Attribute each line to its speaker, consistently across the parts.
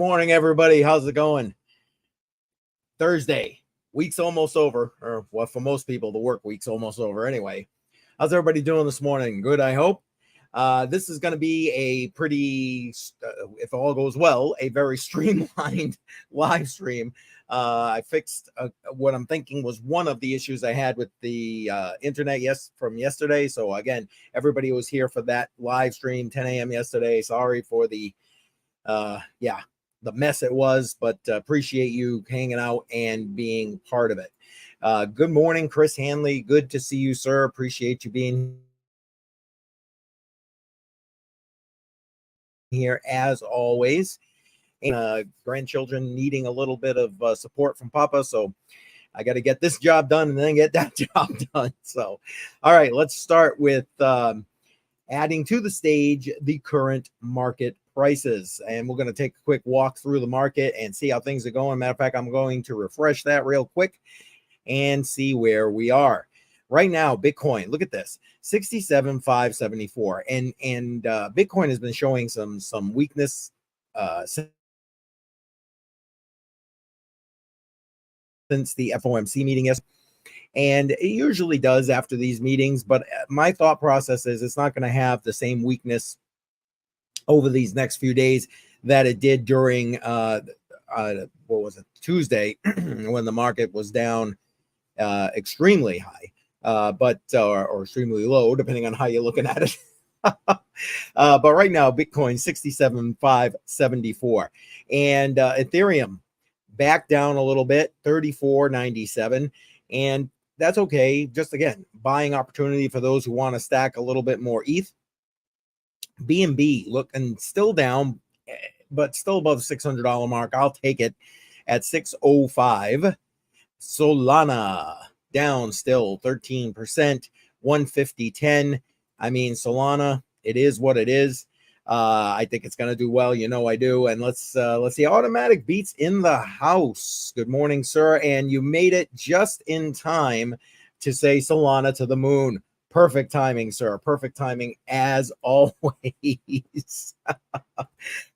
Speaker 1: morning, everybody. How's it going? Thursday. Week's almost over, or well, for most people, the work week's almost over anyway. How's everybody doing this morning? Good, I hope. This is going to be a pretty, if all goes well, a very streamlined live stream. I fixed what I'm thinking was one of the issues I had with the internet from yesterday. So again, everybody was here for that live stream, 10 a.m. yesterday. Sorry for the mess it was, but appreciate you hanging out and being part of it. Good morning, Chris Hanley. Good to see you, sir. Appreciate you being here as always. And grandchildren needing a little bit of support from Papa, so I got to get this job done and then get that job done. So, all right, let's start with adding to the stage the current market prices, and we're going to take a quick walk through the market and see how things are going. Matter of fact, I'm going to refresh that real quick and see where we are right now. Bitcoin, look at this, 67,574, and Bitcoin has been showing some weakness since the FOMC meeting yesterday. And it usually does after these meetings, but my thought process is it's not going to have the same weakness over these next few days that it did during Tuesday when the market was down extremely high, or extremely low, depending on how you're looking at it. But right now, Bitcoin 67,574, and Ethereum back down a little bit, 34.97, and that's okay. Just again, buying opportunity for those who want to stack a little bit more ETH. BNB looking still down, but still above $600 mark. I'll take it at 605. Solana down still 13%, 150.10. I mean, Solana, it is what it is. I think it's going to do well. You know I do. And let's see. Automatic Beats in the house. Good morning, sir. And you made it just in time to say Solana to the moon. Perfect timing, sir. Perfect timing as always.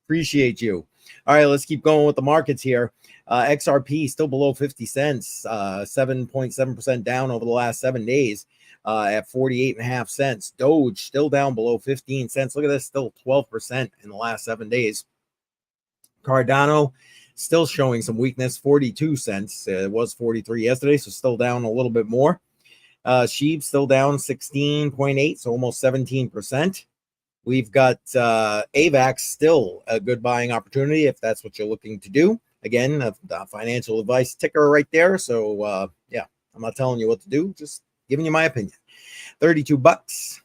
Speaker 1: Appreciate you. All right, let's keep going with the markets here. XRP still below 50 cents, 7.7% down over the last 7 days. At 48.5 cents. Doge still down below 15 cents. Look at this, still 12% in the last 7 days. Cardano still showing some weakness, 42 cents. It was 43 yesterday, so still down a little bit more. Sheep still down 16.8, so almost 17%. We've got AVAX still a good buying opportunity if that's what you're looking to do. Again, the financial advice ticker right there. So I'm not telling you what to do, just giving you my opinion. 32 bucks.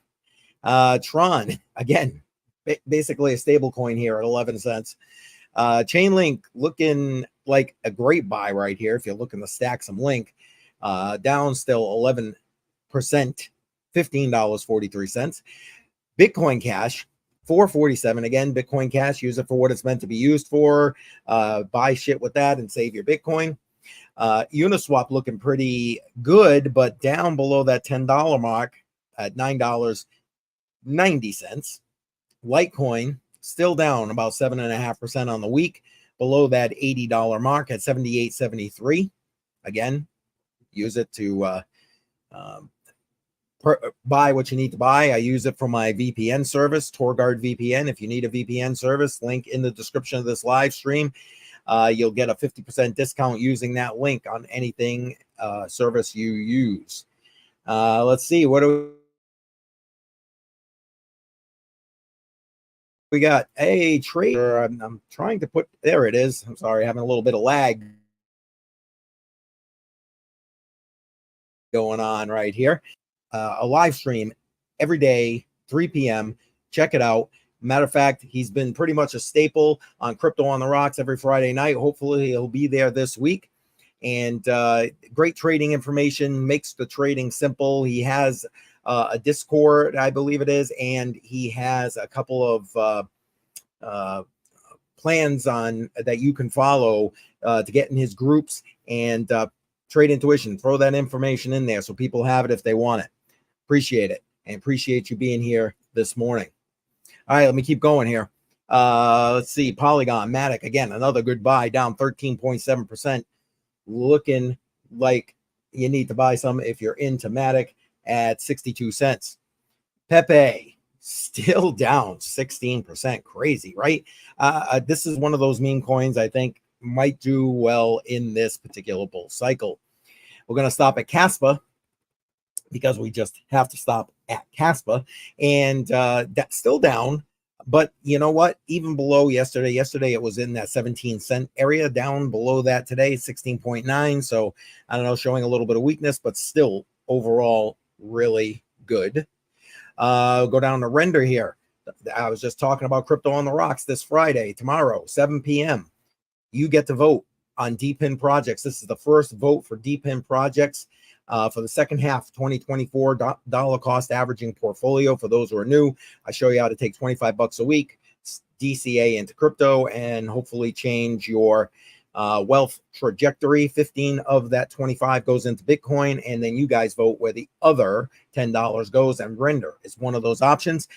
Speaker 1: Tron, again, basically a stable coin here at 11 cents. Chainlink looking like a great buy right here if you're looking to stack some Link. Down still 11%, $15.43. Bitcoin Cash, 447. Again, Bitcoin Cash, use it for what it's meant to be used for. Buy shit with that and save your Bitcoin. Uniswap looking pretty good, but down below that $10 mark at $9.90. Litecoin still down about 7.5% on the week, below that $80 mark at $78.73. Again, use it to buy what you need to buy. I use it for my VPN service, Torguard VPN. If you need a VPN service, link in the description of this live stream. You'll get a 50% discount using that link on anything service you use. Let's see, what do we got? Hey, trader, I'm trying to put, there it is. I'm sorry, having a little bit of lag going on right here. A live stream every day, 3 p.m. Check it out. Matter of fact, he's been pretty much a staple on Crypto on the Rocks every Friday night. Hopefully he'll be there this week. And great trading information, makes the trading simple. He has a Discord, I believe it is, and he has a couple of plans on that you can follow to get in his groups and Trade Intuition. Throw that information in there so people have it if they want it. Appreciate it, and appreciate you being here this morning. All right, let me keep going here. Let's see, Polygon, Matic, again, another good buy, down 13.7%. Looking like you need to buy some if you're into Matic at 62 cents. Pepe, still down 16%. Crazy, right? This is one of those meme coins I think might do well in this particular bull cycle. We're going to stop at Caspa because we just have to stop at Caspa, and that's still down. But you know what? Even below yesterday it was in that 17-cent area. Down below that today, 16.9. So I don't know, showing a little bit of weakness, but still overall really good. Go down to Render here. I was just talking about crypto on the rocks this Friday, tomorrow, 7 p.m. You get to vote on DPIN projects. This is the first vote for DPIN projects for the second half of 2024 dollar cost averaging portfolio. For those who are new, I show you how to take 25 bucks a week, DCA into crypto, and hopefully change your wealth trajectory. 15 of that 25 goes into Bitcoin, and then you guys vote where the other $10 goes, and Render is one of those options.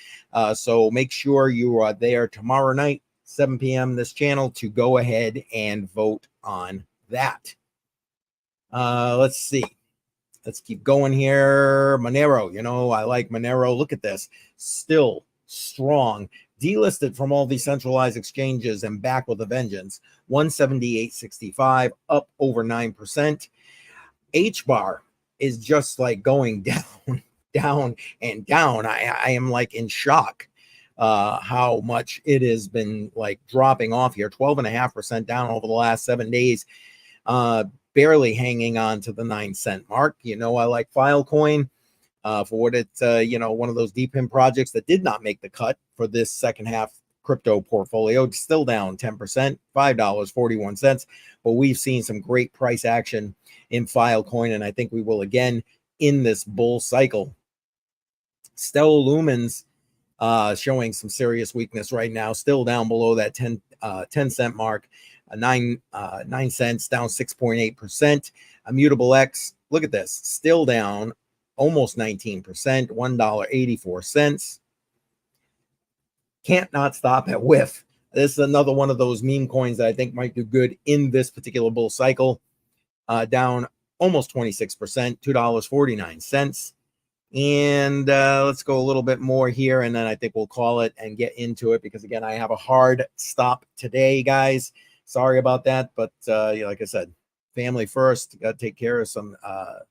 Speaker 1: So make sure you are there tomorrow night, 7 p.m. this channel, to go ahead and vote on that. Let's see. Let's keep going here. Monero, I like Monero. Look at this. Still strong. Delisted from all these centralized exchanges and back with a vengeance. 178.65, up over 9%. H-bar is just like going down, down, and down. I am like in shock how much it has been like dropping off here. 12.5% down over the last 7 days. Barely hanging on to the 9-cent mark. I like Filecoin for what it's, one of those DPIN projects that did not make the cut for this second half crypto portfolio. Still down 10%, $5.41. But we've seen some great price action in Filecoin, and I think we will again in this bull cycle. Stellar Lumens showing some serious weakness right now, still down below that 10-cent mark. 9 cents, down 6.8%. Immutable X, look at this, still down almost 19%, $1.84. Can't not stop at Whiff. This is another one of those meme coins that I think might do good in this particular bull cycle. Down almost 26%, $2.49. And let's go a little bit more here, and then I think we'll call it and get into it, because again, I have a hard stop today, guys. Sorry about that, but like I said, family first. Got to take care of some of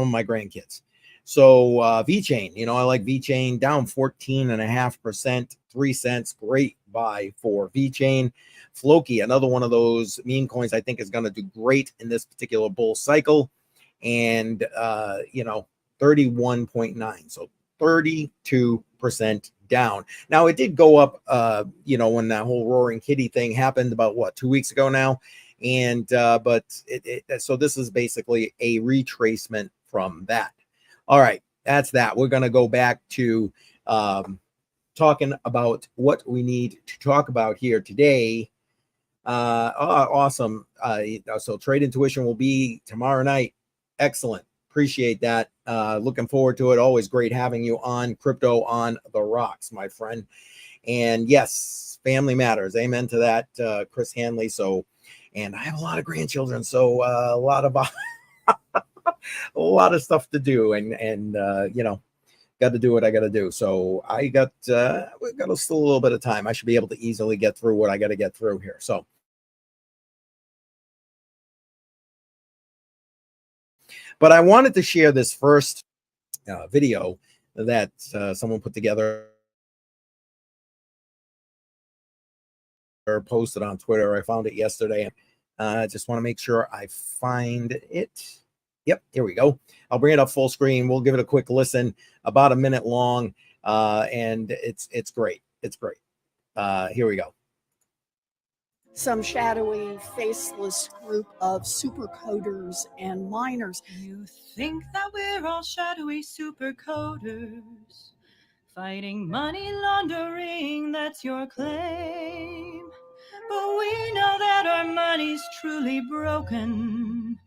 Speaker 1: my grandkids. So VeChain, I like VeChain, down 14.5%, 3 cents. Great buy for VeChain. Floki, another one of those meme coins I think is going to do great in this particular bull cycle. And 31.9, so 32% down. Now it did go up, when that whole Roaring Kitty thing happened about 2 weeks ago now, and but so this is basically a retracement from that. All right, that's that. We're gonna go back to talking about what we need to talk about here today. Awesome. So Trade Intuition will be tomorrow night. Excellent. Appreciate that. Looking forward to it. Always great having you on Crypto on the Rocks, my friend. And yes, family matters. Amen to that, Chris Hanley. So, and I have a lot of grandchildren, so a lot of a lot of stuff to do, and got to do what I got to do. So we got still a little bit of time. I should be able to easily get through what I got to get through here. So. But I wanted to share this first video that someone put together or posted on Twitter. I found it yesterday. I just want to make sure I find it. Yep, here we go. I'll bring it up full screen. We'll give it a quick listen, about a minute long, and it's great. It's great. Here we go.
Speaker 2: Some shadowy, faceless group of supercoders and miners.
Speaker 3: You think that we're all shadowy supercoders, fighting money laundering, that's your claim. But we know that our money's truly broken,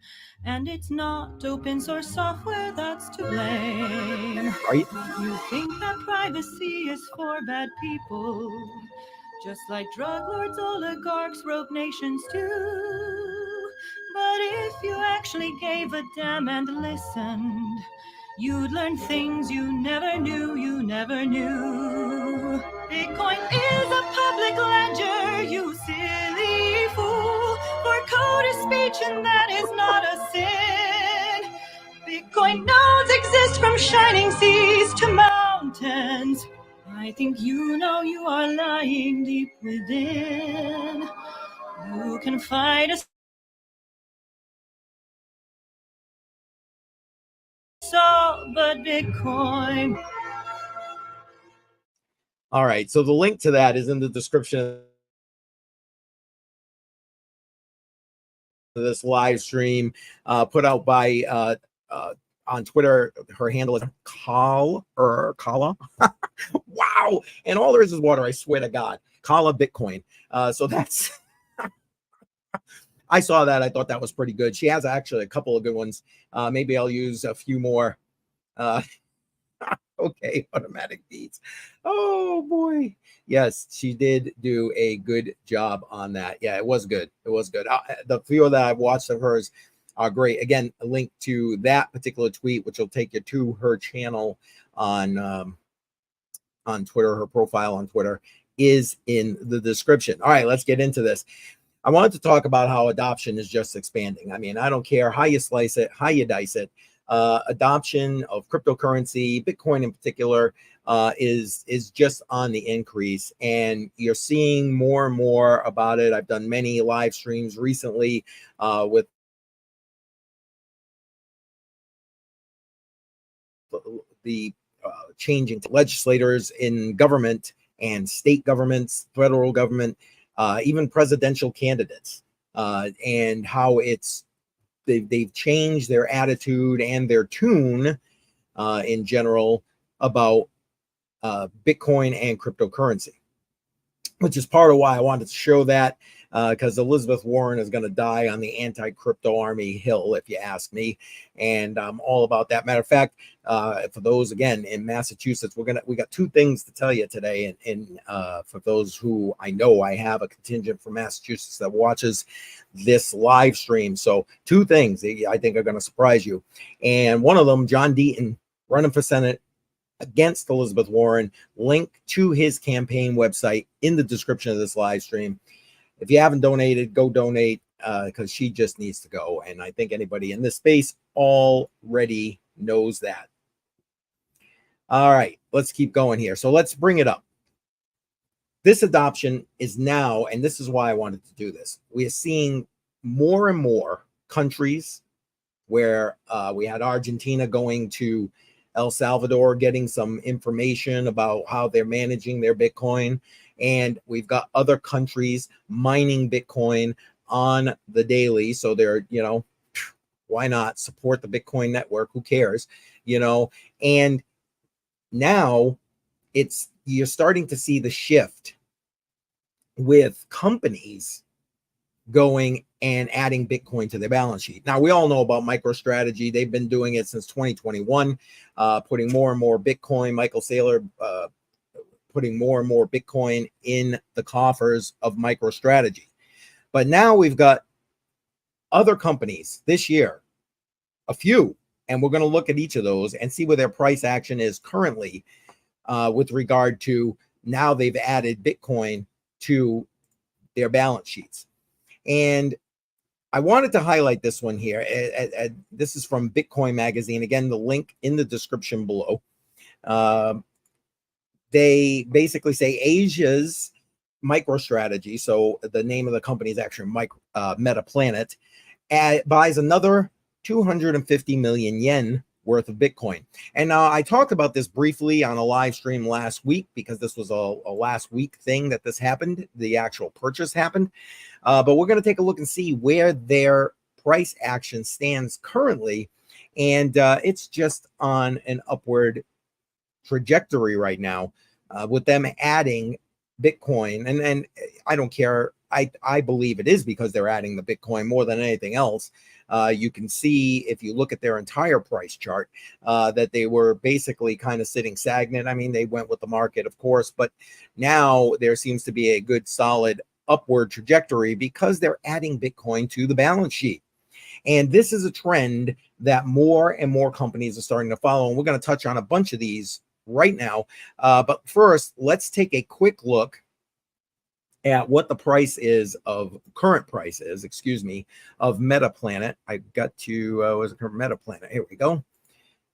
Speaker 3: and it's not open source software that's to blame.
Speaker 1: Right?
Speaker 3: You think that privacy is for bad people, just like drug lords, oligarchs, rogue nations do. But if you actually gave a damn and listened, you'd learn things you never knew, Bitcoin is a public ledger, you silly fool. For code is speech and that is not a sin. Bitcoin nodes exist from shining seas to mountains. I think you know you are lying deep within. You can find us all but Bitcoin.
Speaker 1: All right. So the link to that is in the description of this live stream put out by on Twitter. Her handle is Kala. Wow. And all there is water, I swear to God. Kala Bitcoin. So that's I saw that. I thought that was pretty good. She has actually a couple of good ones. Maybe I'll use a few more. Okay, automatic beats. Oh boy. Yes, she did do a good job on that. Yeah, it was good. It was good. The few that I've watched of hers are great. Again, a link to that particular tweet, which will take you to her channel on Twitter. Her profile on Twitter is in the description. All right, let's get into this. I wanted to talk about how adoption is just expanding. I mean, I don't care how you slice it, how you dice it. Adoption of cryptocurrency, Bitcoin in particular, is just on the increase, and you're seeing more and more about it. I've done many live streams recently with the changing legislators in government and state governments, federal government, even presidential candidates, and how they've changed their attitude and their tune in general about Bitcoin and cryptocurrency, which is part of why I wanted to show that, because Elizabeth Warren is going to die on the anti-crypto army hill, if you ask me, and I'm all about that. Matter of fact, for those again in Massachusetts, we got two things to tell you today, and for those who I know, I have a contingent from Massachusetts that watches this live stream. So two things I think are going to surprise you, and one of them, John Deaton running for Senate against Elizabeth Warren. Link to his campaign website in the description of this live stream. If you haven't donated, go donate, because she just needs to go. And I think anybody in this space already knows that. All right, let's keep going here. So let's bring it up. This adoption is now, and this is why I wanted to do this. We are seeing more and more countries where we had Argentina going to El Salvador, getting some information about how they're managing their Bitcoin. And we've got other countries mining Bitcoin on the daily. So they're, why not support the Bitcoin network? Who cares? And now you're starting to see the shift with companies going and adding Bitcoin to their balance sheet. Now, we all know about MicroStrategy. They've been doing it since 2021, putting more and more Bitcoin. Michael Saylor putting more and more Bitcoin in the coffers of MicroStrategy. But now we've got other companies this year, a few, and we're going to look at each of those and see where their price action is currently with regard to now they've added Bitcoin to their balance sheets. And I wanted to highlight this one here. This is from Bitcoin Magazine. Again, the link in the description below. They basically say Asia's MicroStrategy, so the name of the company is actually MetaPlanet, buys another 250 million yen worth of Bitcoin. And now I talked about this briefly on a live stream last week, because this was a last week thing that this happened. The actual purchase happened. But we're going to take a look and see where their price action stands currently. And it's just on an upward trajectory right now with them adding Bitcoin. And I don't care. I believe it is because they're adding the Bitcoin more than anything else. You can see if you look at their entire price chart that they were basically kind of sitting stagnant. I mean, they went with the market, of course, but now there seems to be a good solid upward trajectory because they're adding Bitcoin to the balance sheet. And this is a trend that more and more companies are starting to follow. And we're going to touch on a bunch of these right now. But first, let's take a quick look at what the price is of current price is, of MetaPlanet. I got to, was it MetaPlanet? Here we go.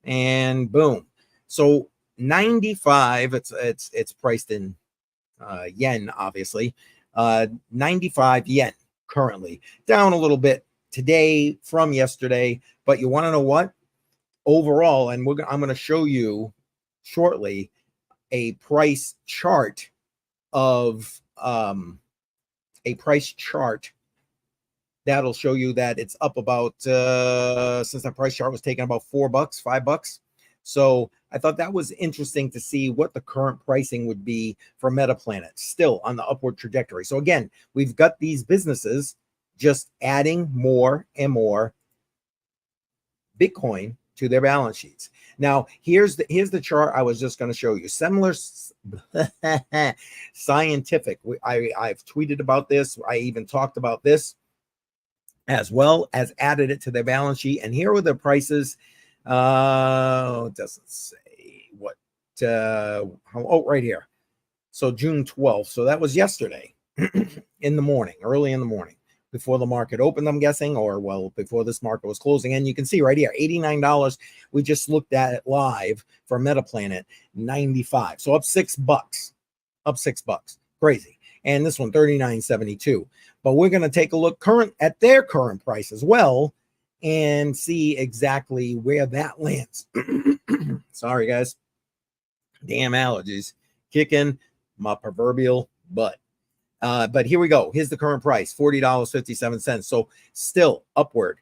Speaker 1: And boom. So 95, it's priced in yen, obviously. 95 yen currently, down a little bit today from yesterday. But you want to know what? Overall, and I'm going to show you shortly a price chart of that'll show you that it's up about since that price chart was taken about $4, $5. So I thought that was interesting to see what the current pricing would be for MetaPlanet, still on the upward trajectory. So again, we've got these businesses just adding more and more Bitcoin to their balance sheets. Now, here's the chart I was just going to show you. Semler Scientific. I've tweeted about this. I even talked about this as well as added it to their balance sheet. And here are the prices. It doesn't say what. Right here. So June 12th. So that was yesterday in the morning, early in the morning, before the market opened, I'm guessing, or well, before this market was closing. And you can see right here, $89. We just looked at it live for MetaPlanet, 95. So up $6, up $6. Crazy. And this one, 39.72. But we're going to take a look at their current price as well and see exactly where that lands. Sorry, guys. Damn allergies kicking my proverbial butt. But here we go. Here's the current price, $40.57. So still upward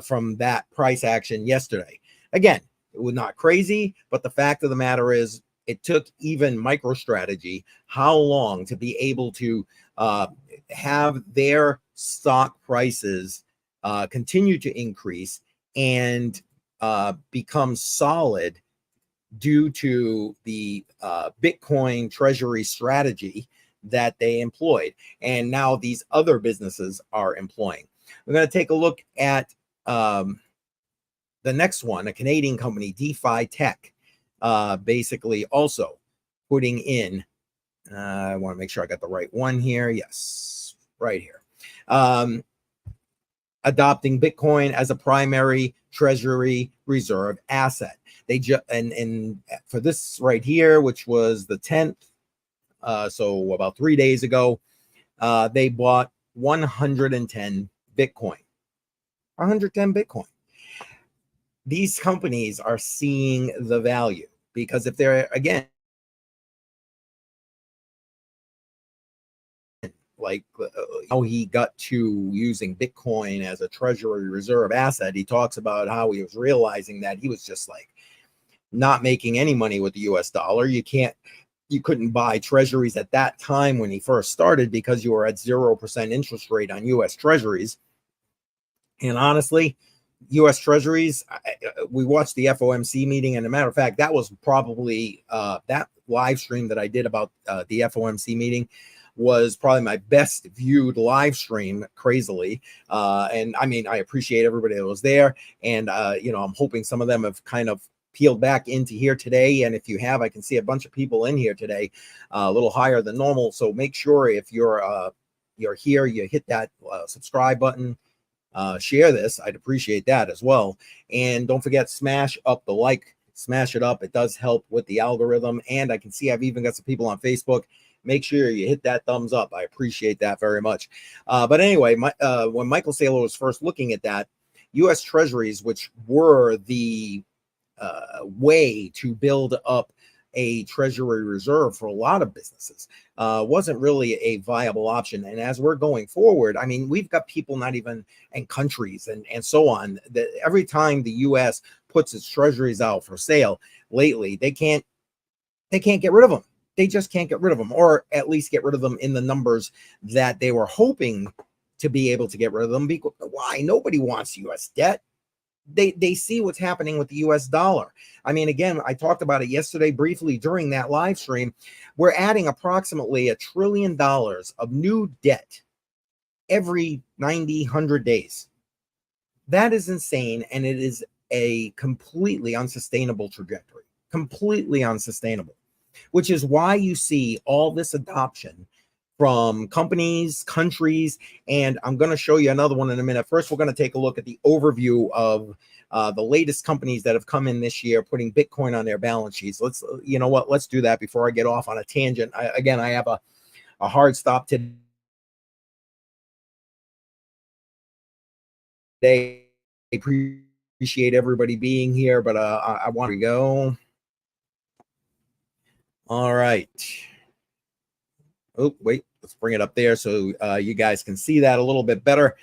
Speaker 1: from that price action yesterday. Again, it was not crazy, but the fact of the matter is it took even MicroStrategy how long to be able to have their stock prices continue to increase and become solid due to the Bitcoin treasury strategy that they employed, and now these other businesses are employing. We're going to take a look at the next one, a Canadian company, DeFi Tech, basically also putting in, I want to make sure I got the right one here. Yes, right here. Adopting Bitcoin as a primary treasury reserve asset. They and for this right here, which was the 10th, so about 3 days ago, they bought 110 Bitcoin. 110 Bitcoin. These companies are seeing the value because if they're, again, like how he got to using Bitcoin as a treasury reserve asset, he talks about how he was realizing that he was just like not making any money with the US dollar. You couldn't buy treasuries at that time when he first started because you were at 0% interest rate on US treasuries. And honestly, US treasuries, we watched the FOMC meeting, and as a matter of fact, that was probably that live stream that I did about the FOMC meeting was probably my best viewed live stream, crazily. And I mean, I appreciate everybody that was there, and I'm hoping some of them have kind of peeled back into here today. And if you have, I can see a bunch of people in here today, a little higher than normal. So make sure if you're here, you hit that subscribe button, share this. I'd appreciate that as well. And don't forget, smash up the like, smash it up. It does help with the algorithm. And I can see I've even got some people on Facebook. Make sure you hit that thumbs up. I appreciate that very much. But anyway, when Michael Saylor was first looking at that, U.S. Treasuries, which were the way to build up a treasury reserve for a lot of businesses, wasn't really a viable option. And as we're going forward, I mean, we've got people not even in countries and so on that every time the U.S. puts its treasuries out for sale lately, they can't get rid of them. they just can't get rid of them, or at least get rid of them in the numbers that they were hoping to be able to get rid of them. Because why? Nobody wants U.S. debt. They see what's happening with the US dollar. I mean, again, I talked about it yesterday briefly during that live stream. We're adding approximately $1 trillion of new debt every 90, 100 days. That is insane, and it is a completely unsustainable trajectory. Completely unsustainable, which is why you see all this adoption from companies, countries, and I'm going to show you another one in a minute. First, we're going to take a look at the overview of the latest companies that have come in this year, putting Bitcoin on their balance sheets. Let's, you know what? Let's do that before I get off on a tangent. I have a hard stop today. I appreciate everybody being here, but I want to go. All right. Oh, wait, let's bring it up there so you guys can see that a little bit better.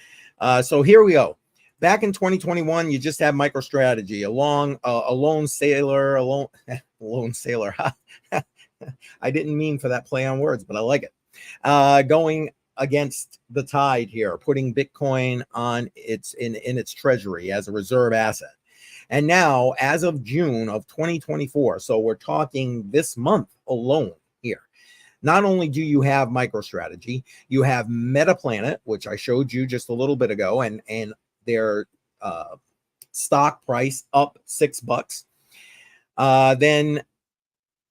Speaker 1: So here we go. Back in 2021, you just had MicroStrategy, a lone sailor. I didn't mean for that play on words, but I like it. Going against the tide here, putting Bitcoin on in its treasury as a reserve asset. And now, as of June of 2024, so we're talking this month alone here. Not only do you have MicroStrategy, you have MetaPlanet, which I showed you just a little bit ago, and their stock price up $6. Then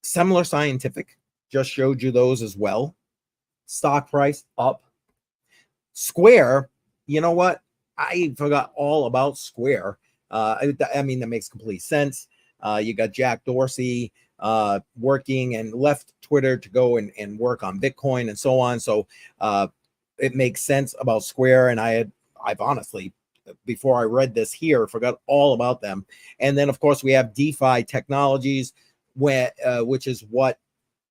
Speaker 1: Semler Scientific, just showed you those as well. Stock price up. Square, you know what? I forgot all about Square. I mean, that makes complete sense. You got Jack Dorsey working and left Twitter to go and work on Bitcoin and so on. So it makes sense about Square. And I've honestly, before I read this here, forgot all about them. And then, of course, we have DeFi Technologies, which is what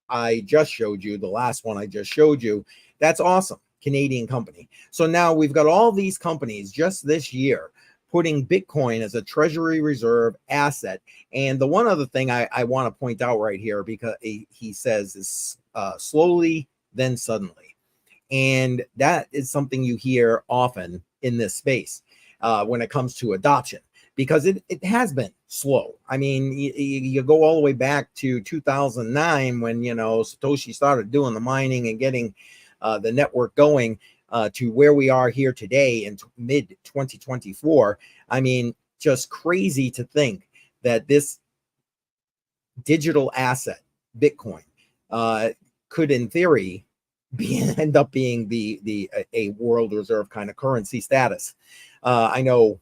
Speaker 1: I just showed you, the last one I just showed you. That's awesome. Canadian company. So now we've got all these companies just this year putting Bitcoin as a treasury reserve asset. And the one other thing I want to point out right here, because he says is slowly, then suddenly. And that is something you hear often in this space when it comes to adoption, because it has been slow. I mean, you go all the way back to 2009 when, Satoshi started doing the mining and getting the network going, to where we are here today in mid 2024. I mean, just crazy to think that this digital asset, Bitcoin, could in theory end up being a world reserve kind of currency status. I know,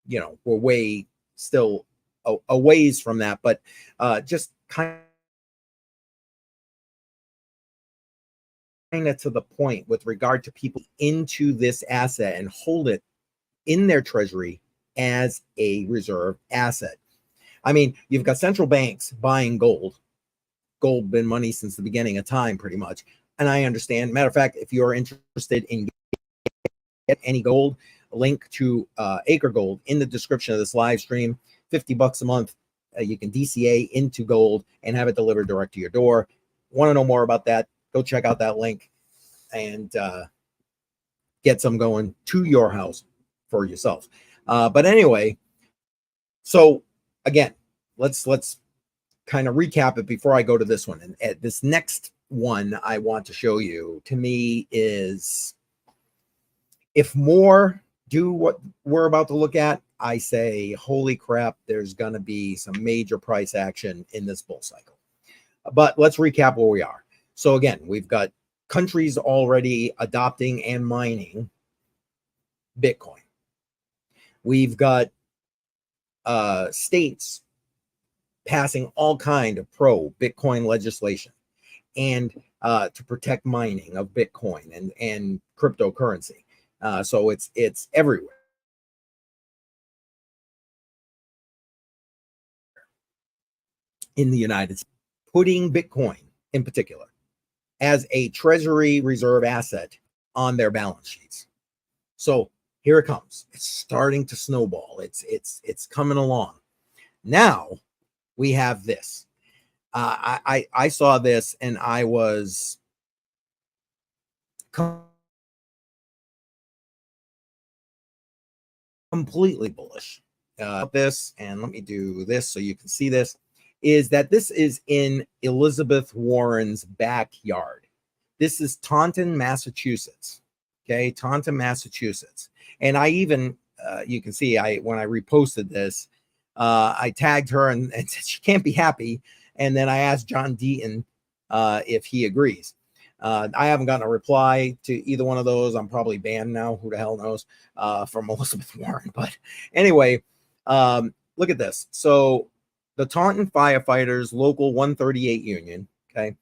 Speaker 1: we're way still a ways from that, but just kind of to the point with regard to people into this asset and hold it in their treasury as a reserve asset. I mean, you've got central banks buying gold. Gold been money since the beginning of time, pretty much. And I understand. Matter of fact, if you're interested in get any gold, a link to Acre Gold in the description of this live stream. $50 a month. You can DCA into gold and have it delivered direct to your door. Want to know more about that? Go check out that link and get some going to your house for yourself. But anyway, so again, let's kind of recap it before I go to this one. And this next one I want to show you, to me, is if more do what we're about to look at, I say, holy crap, there's going to be some major price action in this bull cycle. But let's recap where we are. So again, we've got countries already adopting and mining Bitcoin. We've got states passing all kind of pro Bitcoin legislation and to protect mining of Bitcoin and cryptocurrency. So it's everywhere. In the United States, putting Bitcoin in particular as a treasury reserve asset on their balance sheets. So here it comes. It's starting to snowball. It's coming along. Now we have this. I saw this and I was completely bullish. This, and let me do this so you can see this, is that this is in Elizabeth Warren's backyard. This is Taunton, Massachusetts. Okay, Taunton, Massachusetts. And I even, you can see, when I reposted this, I tagged her and said she can't be happy. And then I asked John Deaton if he agrees. I haven't gotten a reply to either one of those. I'm probably banned now. Who the hell knows? From Elizabeth Warren. But anyway, look at this. So the Taunton Firefighters Local 138 Union, okay,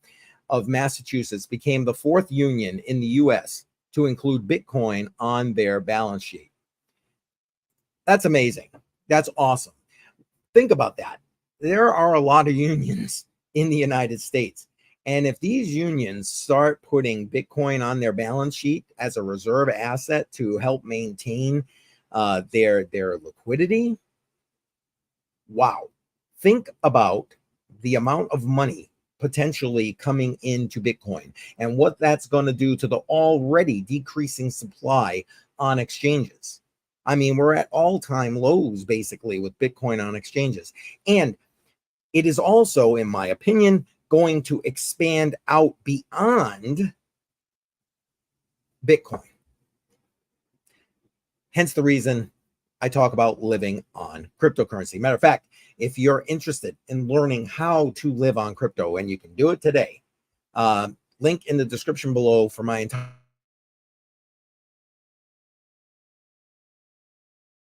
Speaker 1: of Massachusetts became the fourth union in the U.S. to include Bitcoin on their balance sheet. That's amazing. That's awesome. Think about that. There are a lot of unions in the United States. And if these unions start putting Bitcoin on their balance sheet as a reserve asset to help maintain their liquidity, wow. Think about the amount of money potentially coming into Bitcoin and what that's going to do to the already decreasing supply on exchanges. I mean, we're at all-time lows basically with Bitcoin on exchanges. And it is also, in my opinion, going to expand out beyond Bitcoin. Hence the reason I talk about living on cryptocurrency. Matter of fact, if you're interested in learning how to live on crypto, and you can do it today, link in the description below for my entire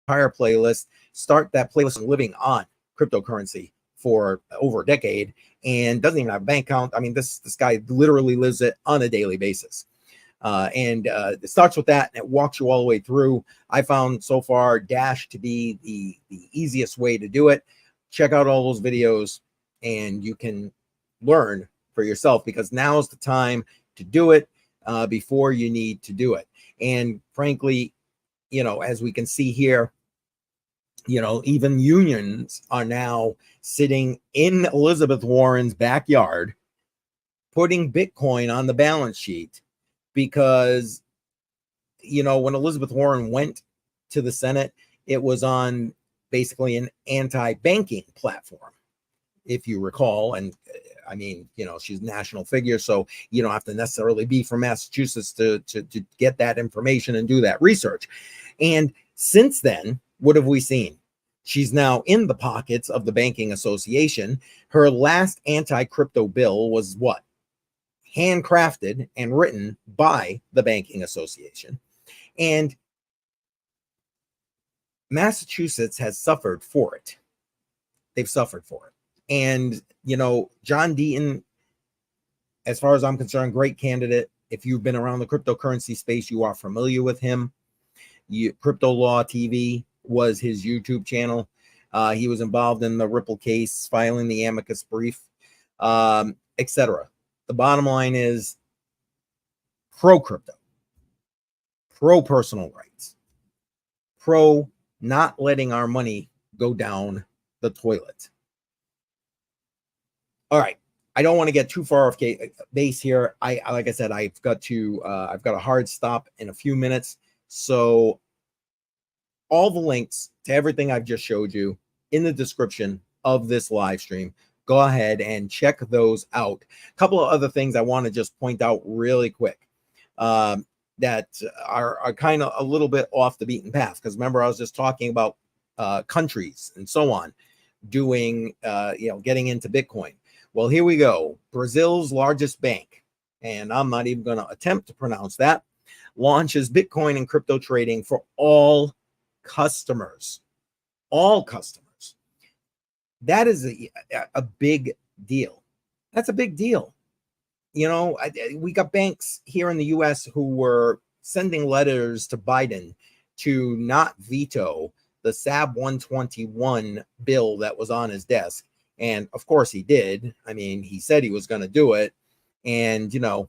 Speaker 1: playlist. Start that playlist on living on cryptocurrency for over a decade and doesn't even have a bank account. I mean, this guy literally lives it on a daily basis. It starts with that and it walks you all the way through. I found so far Dash to be the easiest way to do it. Check out all those videos and you can learn for yourself, because now is the time to do it before you need to do it. And frankly, you know, as we can see here, you know, even unions are now sitting in Elizabeth Warren's backyard, putting Bitcoin on the balance sheet, because, you know, when Elizabeth Warren went to the Senate, it was on basically an anti-banking platform, if you recall. And I mean, you know, she's a national figure, so you don't have to necessarily be from Massachusetts to get that information and do that research. And since then, what have we seen? She's now in the pockets of the banking association. Her last anti-crypto bill was what? Handcrafted and written by the banking association. And Massachusetts has suffered for it. They've suffered for it. And, you know, John Deaton, as far as I'm concerned, great candidate. If you've been around the cryptocurrency space, you are familiar with him. Crypto Law TV was his YouTube channel. He was involved in the Ripple case, filing the amicus brief, etc. The bottom line is pro crypto, pro personal rights, pro not letting our money go down the toilet. All right. I don't want to get too far off base here. Like I said, I've got a hard stop in a few minutes. So all the links to everything I've just showed you in the description of this live stream. Go ahead and check those out. A couple of other things I want to just point out really quick that are kind of a little bit off the beaten path. Because remember, I was just talking about countries and so on doing, getting into Bitcoin. Well, here we go. Brazil's largest bank, and I'm not even going to attempt to pronounce that, launches Bitcoin and crypto trading for all customers. All customers. That is a big deal. That's a big deal. You know, we got banks here in the U.S. who were sending letters to Biden to not veto the SAB 121 bill that was on his desk. And of course he did. I mean, he said he was going to do it. And, you know,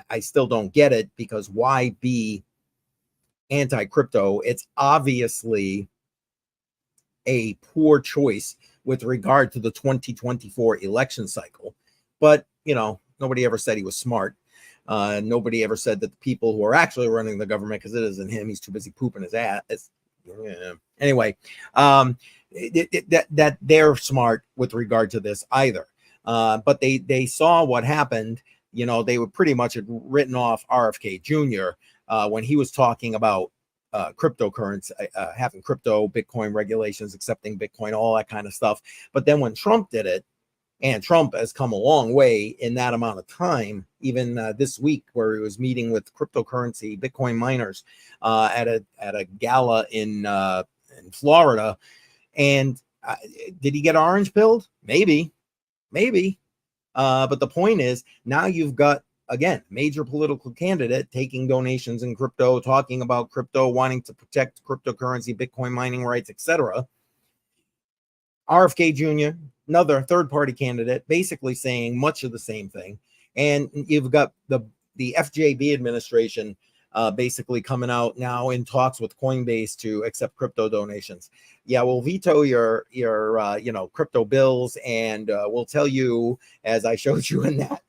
Speaker 1: I still don't get it, because why be anti-crypto? It's obviously a poor choice with regard to the 2024 election cycle. But, you know, nobody ever said he was smart. Nobody ever said that the people who are actually running the government, because it isn't him, he's too busy pooping his ass. Anyway, that they're smart with regard to this either. But they saw what happened. You know, they were pretty much had written off RFK Jr. When he was talking about cryptocurrency, having crypto, Bitcoin regulations, accepting Bitcoin, all that kind of stuff. But then when Trump did it, and Trump has come a long way in that amount of time, even this week where he was meeting with cryptocurrency Bitcoin miners at a gala in Florida. And did he get orange pilled? Maybe. But the point is, now you've got, again, major political candidate taking donations in crypto, talking about crypto, wanting to protect cryptocurrency, Bitcoin mining rights, etc. RFK Jr., another third-party candidate, basically saying much of the same thing. And you've got the FJB administration basically coming out now in talks with Coinbase to accept crypto donations. Yeah, we'll veto your crypto bills, and we'll tell you, as I showed you in that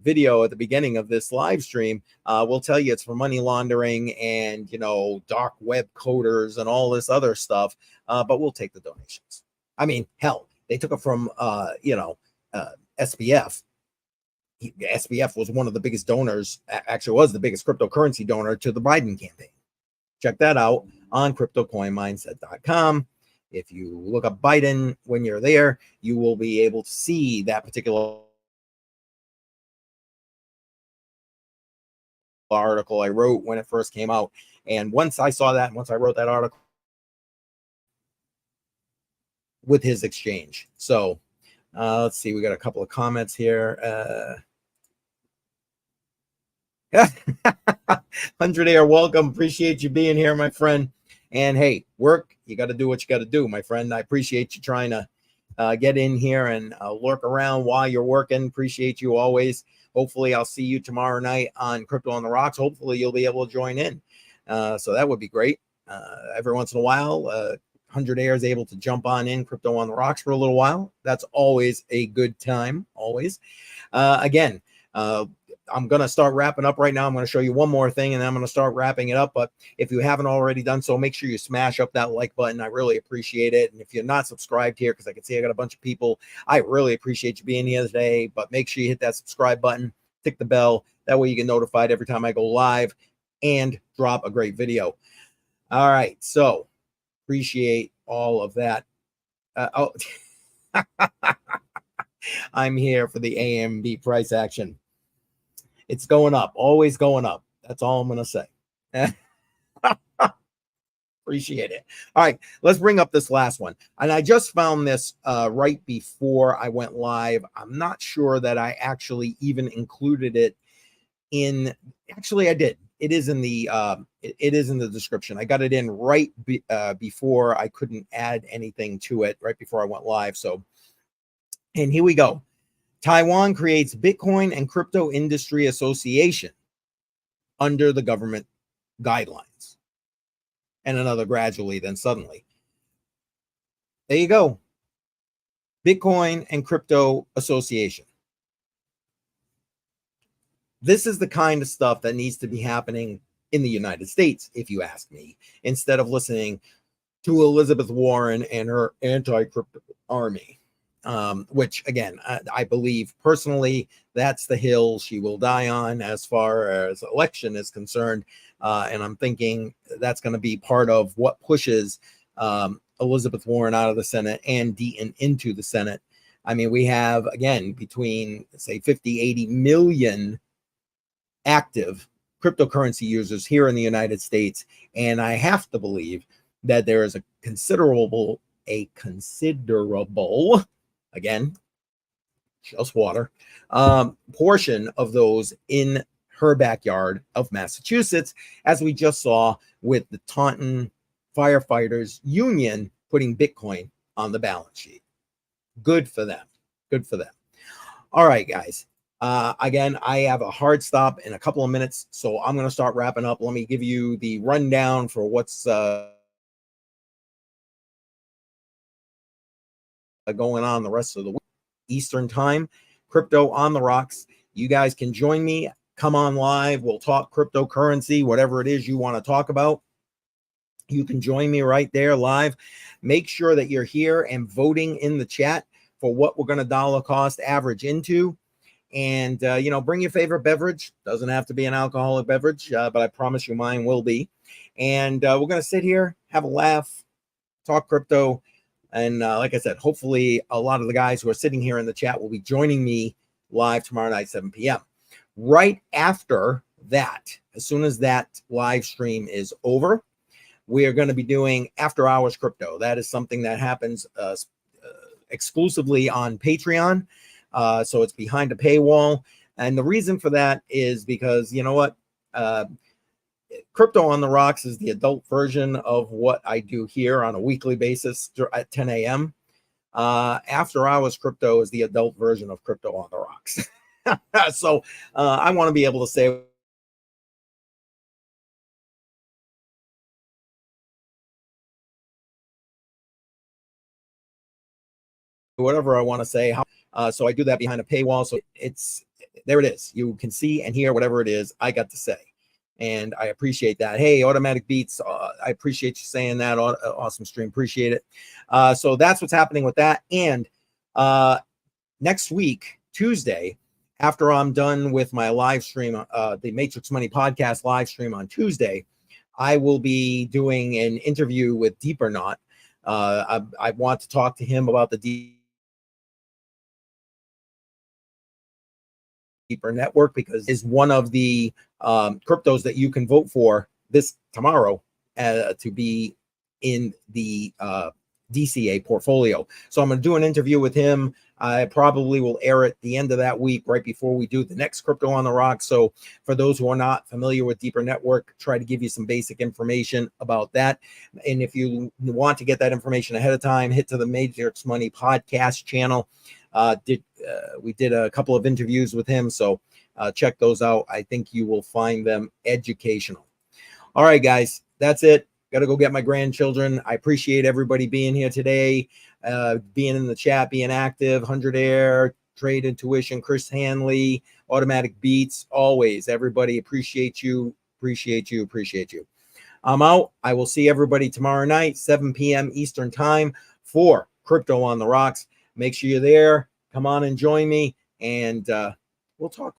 Speaker 1: video at the beginning of this live stream, we'll tell you it's for money laundering and, you know, dark web coders and all this other stuff, but we'll take the donations. I mean, hell, they took it from SBF. SBF was one of the biggest donors, actually was the biggest cryptocurrency donor to the Biden campaign. Check that out on cryptocoinmindset.com. If you look up Biden when you're there, you will be able to see that particular article I wrote when it first came out. And once I saw that, once I wrote that article with his exchange. So let's see, we got a couple of comments here. 100 Air, welcome. Appreciate you being here, my friend. And hey, work, you got to do what you got to do, my friend. I appreciate you trying to get in here and lurk around while you're working. Appreciate you always. Hopefully I'll see you tomorrow night on Crypto on the Rocks. Hopefully you'll be able to join in. So that would be great. Every once in a while, 100 Air is able to jump on in Crypto on the Rocks for a little while. That's always a good time, always. Again, I'm going to start wrapping up right now. I'm going to show you one more thing, and then I'm going to start wrapping it up. But if you haven't already done so, make sure you smash up that like button. I really appreciate it. And if you're not subscribed here, because I can see I got a bunch of people, I really appreciate you being here today. But make sure you hit that subscribe button, tick the bell. That way you get notified every time I go live and drop a great video. All right. So appreciate all of that. I'm here for the AMB price action. It's going up, always going up. That's all I'm going to say. Appreciate it. All right, let's bring up this last one. And I just found this right before I went live. I'm not sure that I actually even included it in. Actually, I did. It is in the it is in the description. I got it in right before I couldn't add anything to it, right before I went live. So, and here we go. Taiwan creates Bitcoin and Crypto Industry Association under the government guidelines. And another gradually, then suddenly. There you go. Bitcoin and Crypto Association. This is the kind of stuff that needs to be happening in the United States, if you ask me, instead of listening to Elizabeth Warren and her anti-crypto army. Which, again, I believe personally, that's the hill she will die on as far as election is concerned. And I'm thinking that's going to be part of what pushes Elizabeth Warren out of the Senate and Deaton into the Senate. I mean, we have, again, between, say, 50, 80 million active cryptocurrency users here in the United States. And I have to believe that there is a considerable, again, just water, portion of those in her backyard of Massachusetts, as we just saw with the Taunton Firefighters Union putting Bitcoin on the balance sheet. Good for them. Good for them. All right, guys. Again, I have a hard stop in a couple of minutes, so I'm going to start wrapping up. Let me give you the rundown for what's going on the rest of the week, Eastern time, Crypto on the Rocks. You guys can join me. Come on live. We'll talk cryptocurrency, whatever it is you want to talk about. You can join me right there live. Make sure that you're here and voting in the chat for what we're going to dollar cost average into. And, bring your favorite beverage. Doesn't have to be an alcoholic beverage, but I promise you mine will be. And we're going to sit here, have a laugh, talk crypto. And like I said, hopefully a lot of the guys who are sitting here in the chat will be joining me live tomorrow night, 7 p.m. Right after that, as soon as that live stream is over, we are going to be doing after hours crypto. That is something that happens exclusively on Patreon. So it's behind a paywall. And the reason for that is because, you know what? Crypto on the Rocks is the adult version of what I do here on a weekly basis at 10 a.m. After hours crypto is the adult version of Crypto on the Rocks. So I want to be able to say whatever I want to say. So I do that behind a paywall. So there it is. You can see and hear whatever it is I got to say. And I appreciate that. Hey, Automatic Beats, I appreciate you saying that. Awesome stream. Appreciate it. So that's what's happening with that. And next week, Tuesday, after I'm done with my live stream, the Matrix Money podcast live stream on Tuesday, I will be doing an interview with Deeper Knot. I want to talk to him about the Deeper Network, because is one of the cryptos that you can vote for this tomorrow to be in the DCA portfolio. So I'm going to do an interview with him. I probably will air it the end of that week, right before we do the next Crypto on the Rocks. So for those who are not familiar with Deeper Network, try to give you some basic information about that. And if you want to get that information ahead of time, hit to the Matrix Money podcast channel. We did a couple of interviews with him, so check those out. I think you will find them educational. All right, guys, that's it. Got to go get my grandchildren. I appreciate everybody being here today, being in the chat, being active. 100 Air, Trade Intuition, Chris Hanley, Automatic Beats. Always, everybody, appreciate you. I'm out. I will see everybody tomorrow night, 7 p.m. Eastern time for Crypto on the Rocks. Make sure you're there. Come on and join me, and we'll talk